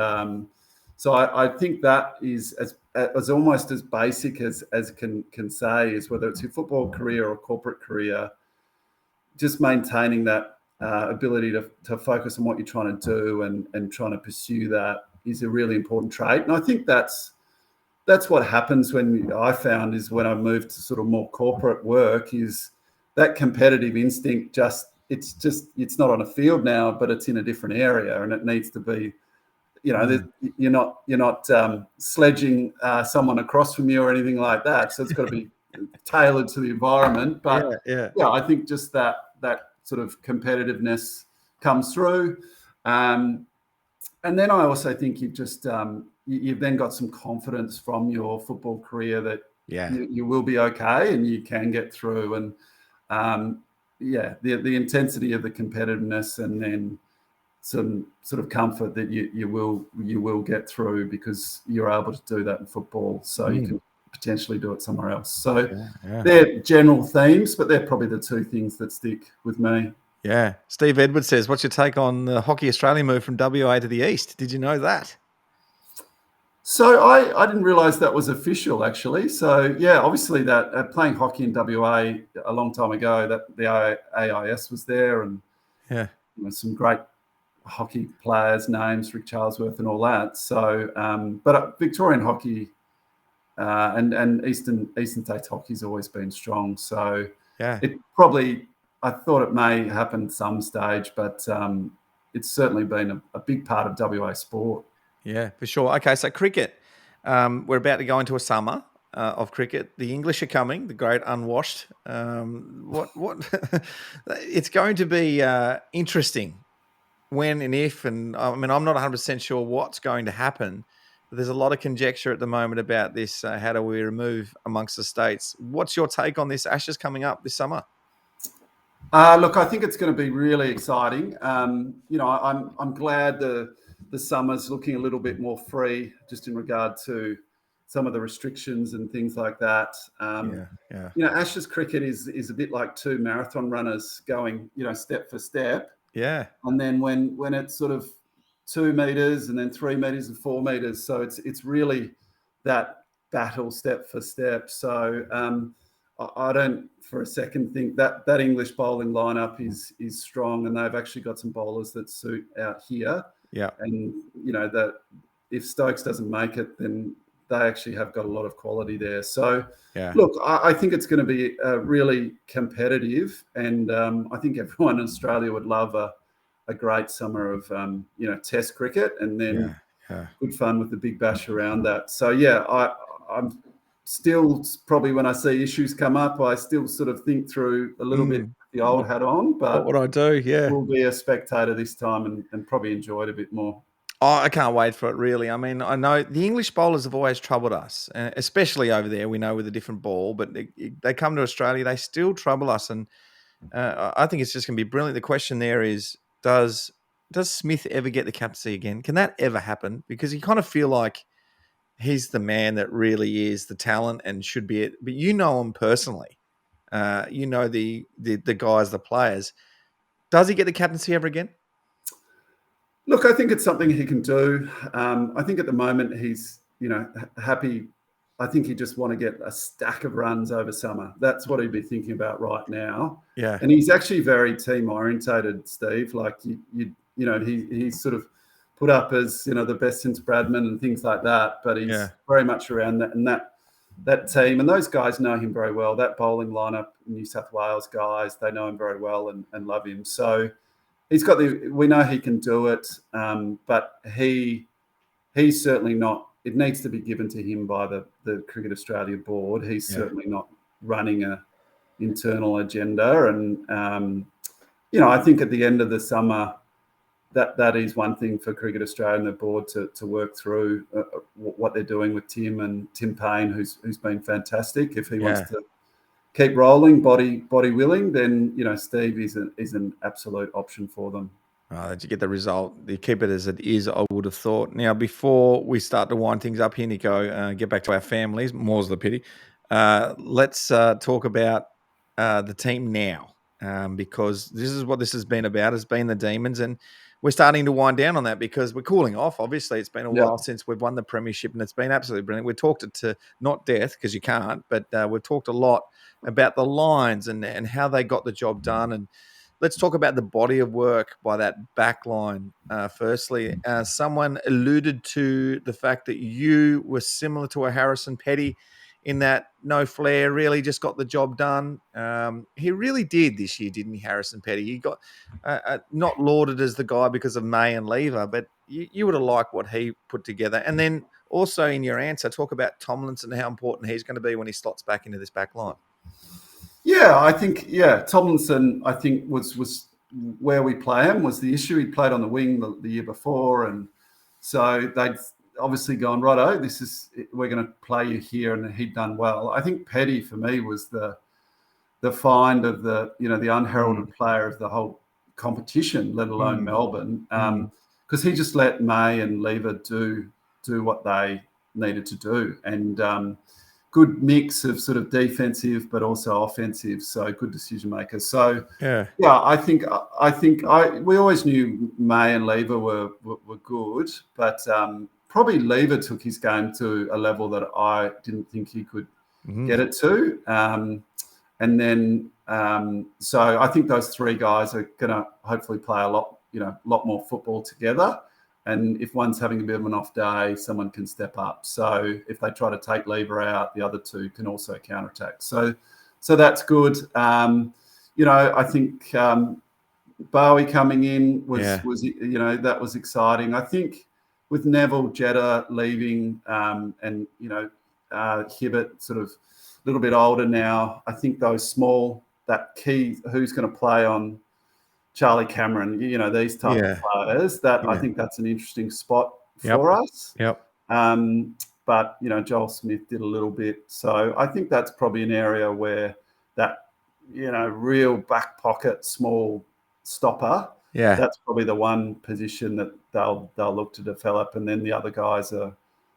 so I think that is as almost as basic as can say, is whether it's your football career or corporate career, just maintaining that ability to focus on what you're trying to do and trying to pursue that is a really important trait. And I think that's what happens I found is when I moved to sort of more corporate work, is that competitive instinct it's not on a field now, but it's in a different area, and it needs to be, you're not sledging someone across from you or anything like that. So it's got to be tailored to the environment. But I think just that sort of competitiveness comes through. And then I also think you've then got some confidence from your football career that you will be okay and you can get through. And the intensity of the competitiveness, and then some sort of comfort that you will get through, because you're able to do that in football, so you can potentially do it somewhere else. So they're general themes, but they're probably the 2 things that stick with me. Yeah. Steve Edwards says, what's your take on the Hockey Australia move from WA to the East? Did you know that? So I didn't realise that was official, actually. So obviously that playing hockey in WA a long time ago, that the AIS was there, and some great hockey players, names, Rick Charlesworth and all that. So, but Victorian hockey and Eastern States hockey's always been strong. So it probably, I thought it may happen at some stage, but it's certainly been a big part of WA sport. Yeah, for sure. Okay, so cricket. We're about to go into a summer of cricket. The English are coming, the great unwashed. It's going to be interesting when and if, and I mean, I'm not 100% sure what's going to happen, There's a lot of conjecture at the moment about this. How do we remove amongst the states? What's your take on this Ashes coming up this summer? Look, I think it's going to be really exciting. I'm glad the summer's looking a little bit more free, just in regard to some of the restrictions and things like that. Yeah. Ashes cricket is a bit like two marathon runners going, step for step. Yeah. And then when it's sort of 2 meters and then 3 meters and 4 meters, so it's really that battle step for step. So I don't for a second think that English bowling lineup is strong, and they've actually got some bowlers that suit out here. Yeah. And that if Stokes doesn't make it, then they actually have got a lot of quality there. So look, I think it's going to be really competitive, and I think everyone in Australia would love a great summer of Test cricket, and then good fun with the Big Bash around that. So I'm still, probably when I see issues come up, I still sort of think through a little bit the old hat on. But what would I do? Yeah, we'll be a spectator this time and probably enjoy it a bit more. Oh, I can't wait for it, really. I mean, I know the English bowlers have always troubled us, especially over there. We know with a different ball, but they come to Australia, they still trouble us. And I think it's just going to be brilliant. The question there is, does Smith ever get the captaincy again? Can that ever happen? Because you kind of feel like he's the man that really is the talent and should be it. But you know him personally. You know the guys, the players. Does he get the captaincy ever again? Look, I think it's something he can do. I think at the moment he's, happy. I think he just want to get a stack of runs over summer. That's what he'd be thinking about right now. Yeah. And he's actually very team orientated, Steve. Like he's sort of put up as the best since Bradman and things like that. But he's very much around that, and that team, and those guys know him very well. That bowling lineup, New South Wales guys, they know him very well and love him. So he's got we know he can do it, but he's certainly not. It needs to be given to him by the Cricket Australia board. He's certainly not running a internal agenda, and I think at the end of the summer, that is one thing for Cricket Australia and the board to work through what they're doing with Tim Payne, who's been fantastic. If he wants to keep rolling, body willing, then Steve is an absolute option for them. Did you get the result? You keep it as it is, I would have thought. Now, before we start to wind things up here, Nico, get back to our families, more's the pity. Let's talk about the team now, because this is what this has been about. It's been the Demons, and we're starting to wind down on that because we're cooling off. Obviously, it's been a while since we've won the premiership, and it's been absolutely brilliant. We talked it to not death because you can't, but we've talked a lot about the lines and how they got the job done. And let's talk about the body of work by that back line. Firstly, someone alluded to the fact that you were similar to a Harrison Petty in that no flair, really just got the job done. He really did this year, didn't he, Harrison Petty? He got not lauded as the guy because of May and Lever, but you would have liked what he put together. And then also in your answer, talk about Tomlinson and how important he's going to be when he slots back into this back line. Yeah, I think, Tomlinson, I think, was where we play him was the issue. He played on the wing the year before, and so they'd obviously gone, righto, we're going to play you here, and he'd done well. I think Petty, for me, was the find of the unheralded player of the whole competition, let alone Melbourne, because he just let May and Lever do what they needed to do, and good mix of sort of defensive but also offensive, so good decision makers. So I think we always knew May and Lever were good, but probably Lever took his game to a level that I didn't think he could get it to. And then so I think those three guys are going to hopefully play a lot more football together. And if one's having a bit of an off day, someone can step up. So if they try to take Lever out, the other two can also counterattack. So that's good. I think Bowie coming in was that was exciting. I think with Neville Jetta leaving and Hibbert sort of a little bit older now, I think that key who's going to play on Charlie Cameron, these type of players, I think that's an interesting spot for us. Yep. But, Joel Smith did a little bit. So I think that's probably an area where that, real back pocket, small stopper, Yeah. that's probably the one position that they'll look to develop. And then the other guys are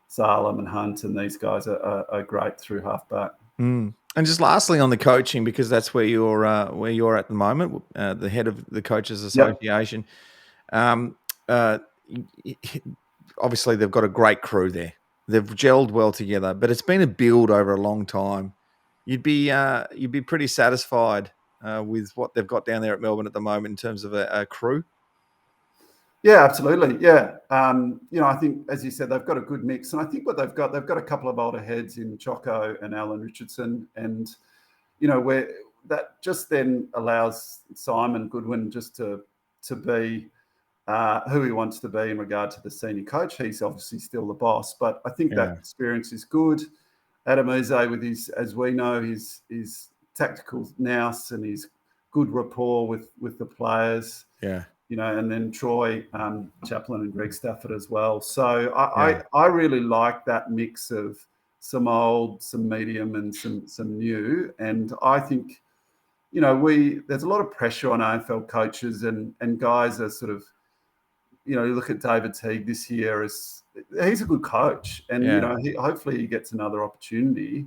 Salem and Hunt, and these guys are great through halfback. And just lastly on the coaching, because that's where you're at the moment, the head of the Coaches Association. Yep. Obviously, they've got a great crew there. They've gelled well together, but it's been a build over a long time. You'd be pretty satisfied with what they've got down there at Melbourne at the moment in terms of a crew. Yeah, absolutely. Yeah. I think, as you said, they've got a good mix. And I think what they've got a couple of older heads in Choco and Alan Richardson. And, where that just then allows Simon Goodwin just to be who he wants to be in regard to the senior coach. He's obviously still the boss, but I think that experience is good. Adam Eze with as we know, his tactical nous and his good rapport with the players. Yeah. And then Troy Chaplin and Greg Stafford as well. So I really like that mix of some old, some medium, and some new. And I think, there's a lot of pressure on AFL coaches and guys are sort of, you look at David Teague this year he's a good coach, and hopefully he gets another opportunity.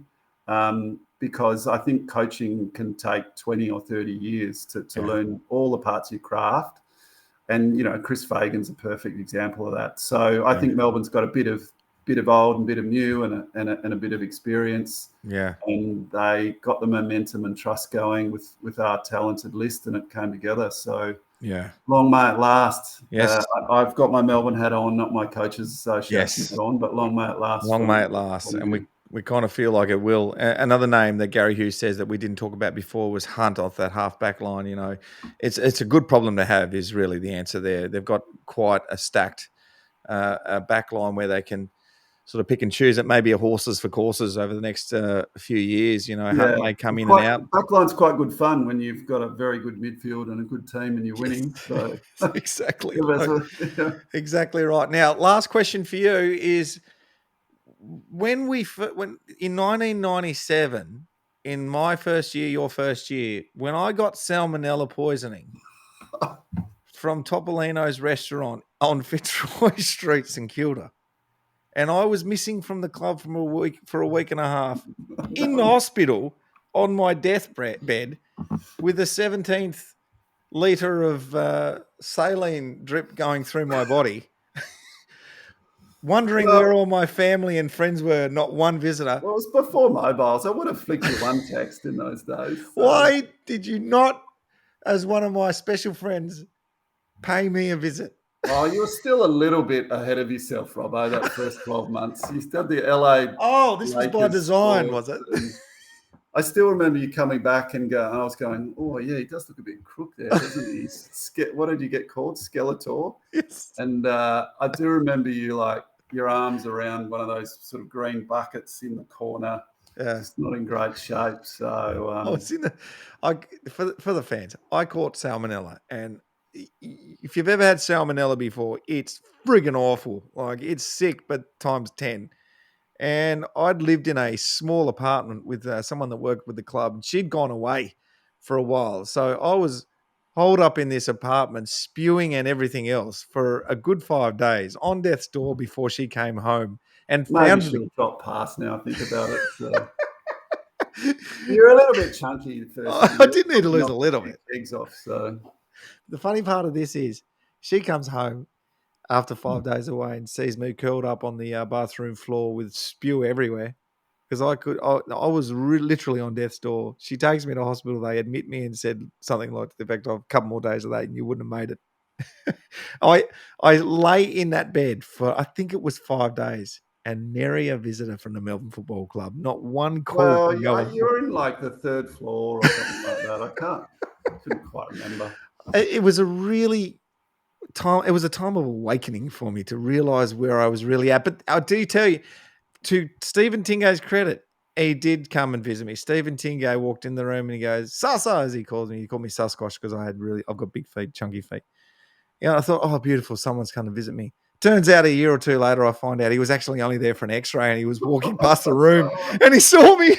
Because I think coaching can take 20 or 30 years to learn all the parts of your craft. And, Chris Fagan's a perfect example of that. So I think Melbourne's got a bit of old and a bit of new and a bit of experience. Yeah. And they got the momentum and trust going with our talented list, and it came together. So long may it last. Yes. I've got my Melbourne hat on, not my Coaches Association hat on, but long may it last. Long may it last. And we kind of feel like it will. Another name that Gary Hughes says that we didn't talk about before was Hunt off that half-back line. It's a good problem to have is really the answer there. They've got quite a stacked back line where they can sort of pick and choose. It may be a horses for courses over the next few years. Hunt may come in and out. Backline's quite good fun when you've got a very good midfield and a good team and you're winning. So exactly. Exactly right. Now, last question for you is, when in 1997, in my first year, your first year, when I got salmonella poisoning from Topolino's restaurant on Fitzroy Street, St Kilda, and I was missing from the club for a week and a half, in the hospital on my deathbed with a 17th litre of saline drip going through my body. Wondering where all my family and friends were, not one visitor. Well, it was before mobiles. I would have flicked you one text in those days. So. Why did you not, as one of my special friends, pay me a visit? Oh, you were still a little bit ahead of yourself, Robbo, that first 12 months. You still had the LA. Oh, this was by design, was it? I still remember you coming back and I was going, oh, yeah, he does look a bit crook there, doesn't he? What did you get called? Skeletor? Yes. And I do remember you your arms around one of those sort of green buckets in the corner. Yeah. It's not in great shape. So for the fans, I caught salmonella, and if you've ever had salmonella before, it's friggin' awful. Like, it's sick, but times 10. And I'd lived in a small apartment with someone that worked with the club, and she'd gone away for a while. So I was holed up in this apartment, spewing and everything else for a good 5 days on death's door before she came home. And maybe she'll got past now. I think about it. So. You're a little bit chunky first. I did need to lose a little bit. Eggs off. So the funny part of this is, she comes home after 5 days away and sees me curled up on the bathroom floor with spew everywhere, because I was literally on death's door. She takes me to hospital. They admit me and said something like to the effect of, a couple more days of that and you wouldn't have made it. I lay in that bed for, I think it was 5 days, and nary a visitor from the Melbourne Football Club. Not one call. Well, you're in like the third floor or something like that. I couldn't quite remember. It was a time of awakening for me to realise where I was really at. But I do tell you, to Stephen Tingo's credit, he did come and visit me. Stephen Tingo walked in the room and he goes, Sasa, as he calls me. He called me Sasquatch because I've got big feet, chunky feet. I thought, oh, beautiful, someone's come to visit me. Turns out a year or two later, I find out he was actually only there for an X-ray, and he was walking past the room, and he saw me.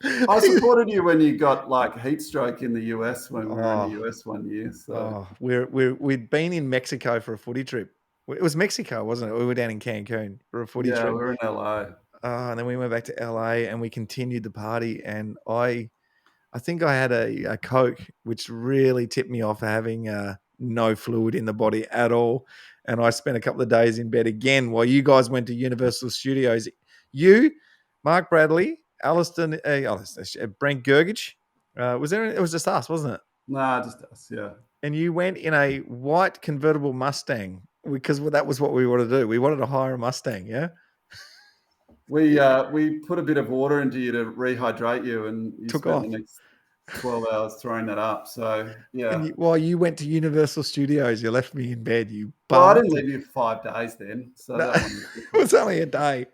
I supported you when you got like heat stroke in the US when we were in the US one year. So we'd been in Mexico for a footy trip. It was Mexico, wasn't it? We were down in Cancun for a footy trip. Yeah, we were in LA. And then we went back to LA and we continued the party. And I think I had a Coke, which really tipped me off having no fluid in the body at all. And I spent a couple of days in bed again while you guys went to Universal Studios. You, Mark Bradley, Alistair, Brent Gergich. It was just us, wasn't it? Nah, just us, yeah. And you went in a white convertible Mustang because that was what we wanted to do. We wanted to hire a Mustang, yeah? We put a bit of water into you to rehydrate you, and you Took spent off. the next 12 hours throwing that up. So, yeah. And while you went to Universal Studios, you left me in bed, you Well, I bastard. didn't leave you for 5 days then. So No, that one it was only a day.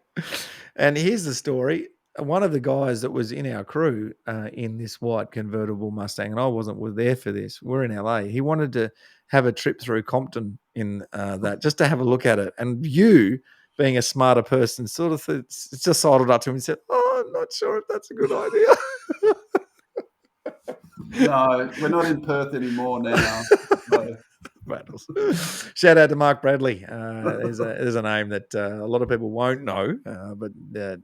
And here's the story. One of the guys that was in our crew in this white convertible Mustang, and I was there for this. We're in LA. He wanted to have a trip through Compton in that just to have a look at it. And you, being a smarter person, sort of just sidled up to him and said, "Oh, I'm not sure if that's a good idea." No, we're not in Perth anymore now. So. Rattles. Shout out to Mark Bradley. There's a name that a lot of people won't know, but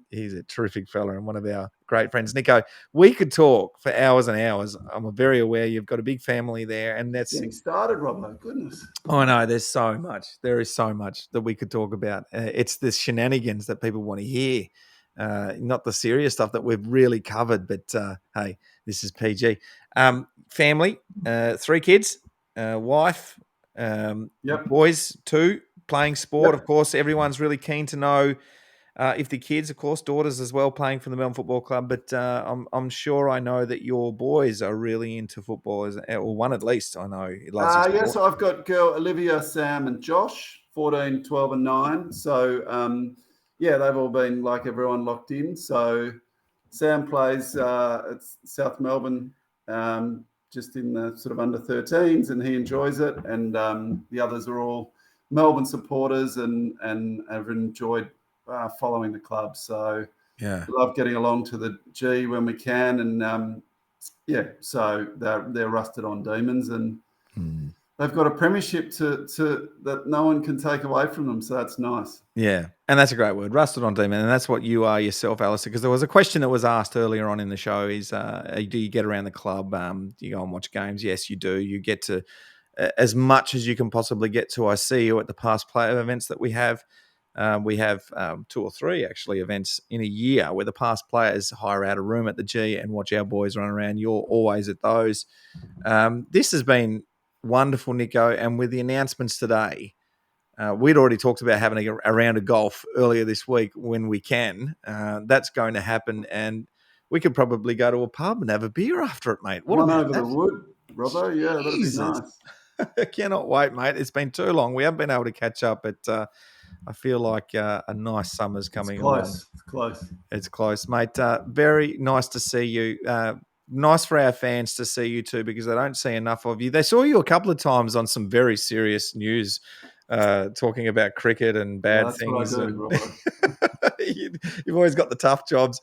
he's a terrific fella and one of our great friends. Nico, we could talk for hours and hours. I'm very aware you've got a big family there, and that's getting started, Robbo. Goodness. Oh no, there's so much. There is so much that we could talk about. It's the shenanigans that people want to hear, not the serious stuff that we've really covered. But hey, this is PG. Family, 3 kids, wife, boys 2, playing sport. Yep. Of course, everyone's really keen to know if the kids, of course, daughters as well, playing for the Melbourne Football Club. But I'm sure I know that your boys are really into football, or one at least. I know he loves the sport. Yeah, so I've got girl Olivia, Sam, and Josh, 14, 12, and 9. So they've all been like everyone locked in. So Sam plays at South Melbourne, just in the sort of under 13s, and he enjoys it. And the others are all Melbourne supporters and have enjoyed following the club. So yeah, love getting along to the G when we can. And so they're rusted on Demons, and they've got a premiership to that no one can take away from them. So that's nice. Yeah, and that's a great word, rusted on Demon, and that's what you are yourself, Alistair. Because there was a question that was asked earlier on in the show: is do you get around the club? Do you go and watch games? Yes, you do. You get to as much as you can possibly get to. I see you at the past player events that we have. We have 2 or 3 actually events in a year where the past players hire out a room at the G and watch our boys run around. You're always at those. This has been wonderful, Nico, and with the announcements today, we'd already talked about having a round of golf earlier this week when we can. That's going to happen, and we could probably go to a pub and have a beer after it, mate. What one over the wood, Robbo? Yeah, that'd be nice. I cannot wait, mate. It's been too long. We haven't been able to catch up, but I feel like a nice summer's coming along. It's close. It's close, mate. Very nice to see you. Nice for our fans to see you too, because they don't see enough of you. They saw you a couple of times on some very serious news, talking about cricket and bad things. What I do, You've always got the tough jobs.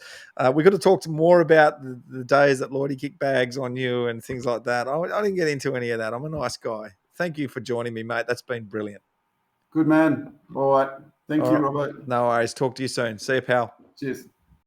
We've got to talk more about the days that Lloydie kicked bags on you and things like that. I didn't get into any of that. I'm a nice guy. Thank you for joining me, mate. That's been brilliant. Good man. All right. Thank you, Robert. No worries. Talk to you soon. See you, pal. Cheers.